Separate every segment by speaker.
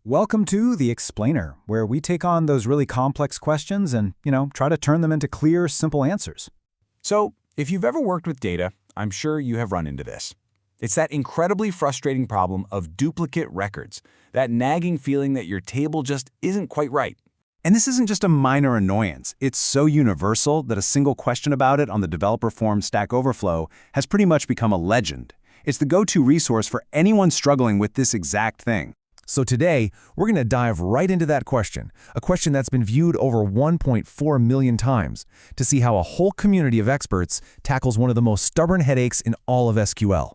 Speaker 1: Welcome to The Explainer, where we take on those really complex questions and, try to turn them into clear, simple answers.
Speaker 2: So, if you've ever worked with data, I'm sure you have run into this. It's that incredibly frustrating problem of duplicate records, that nagging feeling that your table just isn't quite right.
Speaker 1: And this isn't just a minor annoyance. It's so universal that a single question about it on the developer forum Stack Overflow has pretty much become a legend. It's the go-to resource for anyone struggling with this exact thing.
Speaker 3: So today, we're going to dive right into that question, a question that's been viewed over 1.4 million times, to see how a whole community of experts tackles one of the most stubborn headaches in all of SQL.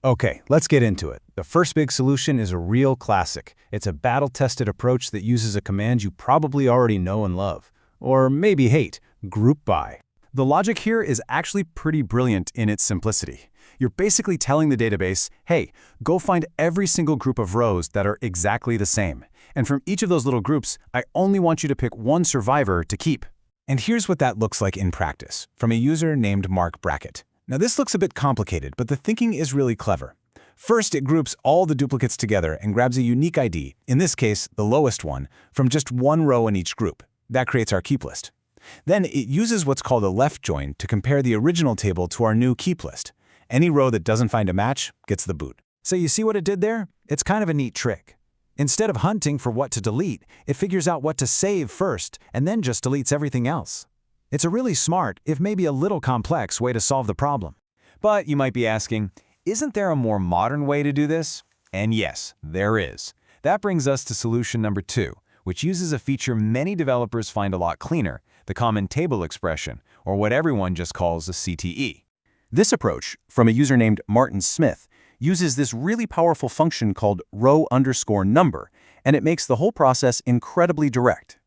Speaker 1: Okay, let's get into it. The first big solution is a real classic. It's a battle-tested approach that uses a command you probably already know and love, or maybe hate, group by. The logic here is actually pretty brilliant in its simplicity. You're basically telling the database, hey, go find every single group of rows that are exactly the same. And from each of those little groups, I only want you to pick one survivor to keep. And here's what that looks like in practice, from a user named Mark Brackett. Now this looks a bit complicated, but the thinking is really clever. First, it groups all the duplicates together and grabs a unique ID, in this case, the lowest one, from just one row in each group. That creates our keep list. Then it uses what's called a left join to compare the original table to our new keep list. Any row that doesn't find a match gets the boot.
Speaker 4: So you see what it did there? It's kind of a neat trick. Instead of hunting for what to delete, it figures out what to save first and then just deletes everything else. It's a really smart, if maybe a little complex, way to solve the problem.
Speaker 1: But you might be asking, isn't there a more modern way to do this? And yes, there is. That brings us to solution number 2, which uses a feature many developers find a lot cleaner, the common table expression, or what everyone just calls a CTE. This approach, from a user named Martin Smith, uses this really powerful function called row_number, and it makes the whole process incredibly direct.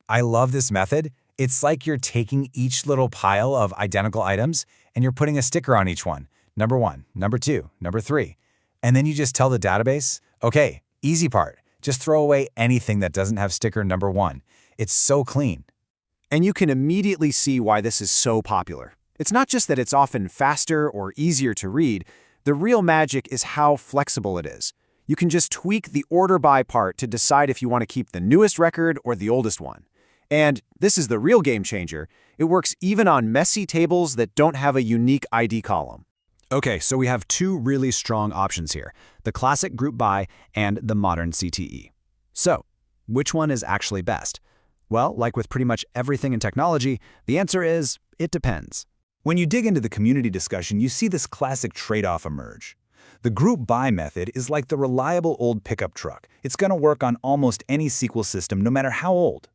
Speaker 5: I love this method. It's like you're taking each little pile of identical items and you're putting a sticker on each one. Number 1, number 2, number 3. And then you just tell the database, okay, easy part, just throw away anything that doesn't have sticker number 1. It's so clean.
Speaker 6: And you can immediately see why this is so popular. It's not just that it's often faster or easier to read. The real magic is how flexible it is. You can just tweak the order by part to decide if you want to keep the newest record or the oldest one. And this is the real game changer. It works even on messy tables that don't have a unique ID column. Okay, so we have two really strong options here, the classic group by and the modern CTE. So, which one is actually best? Well, like with pretty much everything in technology, the answer is, it depends.
Speaker 7: When you dig into the community discussion, you see this classic trade-off emerge. The group by method is like the reliable old pickup truck. It's going to work on almost any SQL system, no matter how old.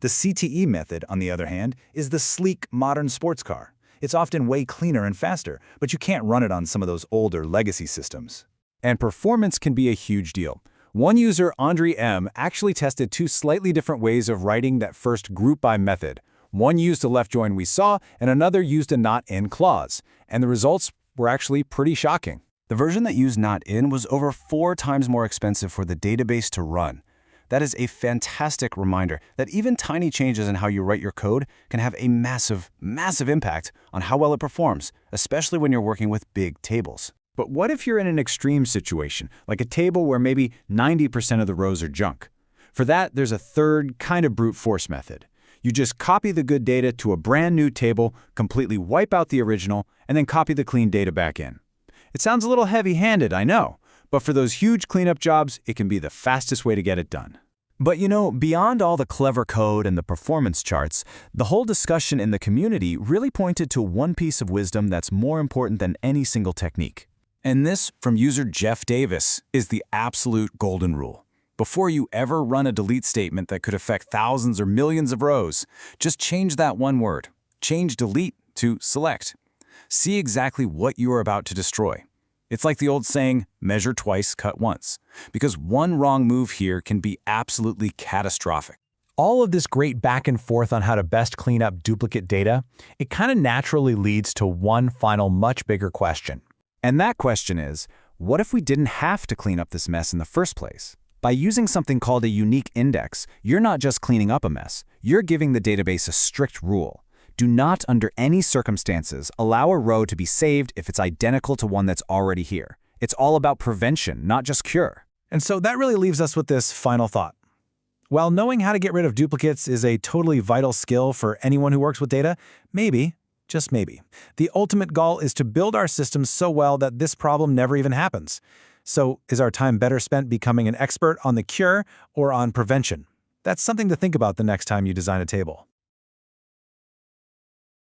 Speaker 7: The CTE method, on the other hand, is the sleek, modern sports car. It's often way cleaner and faster, but you can't run it on some of those older legacy systems.
Speaker 1: And performance can be a huge deal. One user, Andre M., actually tested two slightly different ways of writing that first group by method. One used a left join we saw, and another used a not in clause. And the results were actually pretty shocking. The version that used not in was over 4 times more expensive for the database to run. That is a fantastic reminder that even tiny changes in how you write your code can have a massive, massive impact on how well it performs, especially when you're working with big tables. But what if you're in an extreme situation, like a table where maybe 90% of the rows are junk? For that, there's a third kind of brute force method. You just copy the good data to a brand new table, completely wipe out the original, and then copy the clean data back in. It sounds a little heavy-handed, I know, but for those huge cleanup jobs, it can be the fastest way to get it done.
Speaker 3: But beyond all the clever code and the performance charts, the whole discussion in the community really pointed to one piece of wisdom that's more important than any single technique.
Speaker 1: And this, from user Jeff Davis, is the absolute golden rule. Before you ever run a delete statement that could affect thousands or millions of rows, just change that one word. Change delete to select. See exactly what you are about to destroy. It's like the old saying, measure twice, cut once, because one wrong move here can be absolutely catastrophic.
Speaker 3: All of this great back and forth on how to best clean up duplicate data, it kind of naturally leads to one final much bigger question.
Speaker 1: And that question is, what if we didn't have to clean up this mess in the first place? By using something called a unique index, you're not just cleaning up a mess, you're giving the database a strict rule. Do not, under any circumstances, allow a row to be saved if it's identical to one that's already here. It's all about prevention, not just cure.
Speaker 3: And so that really leaves us with this final thought. While knowing how to get rid of duplicates is a totally vital skill for anyone who works with data, maybe, just maybe, the ultimate goal is to build our systems so well that this problem never even happens. So is our time better spent becoming an expert on the cure or on prevention? That's something to think about the next time you design a table.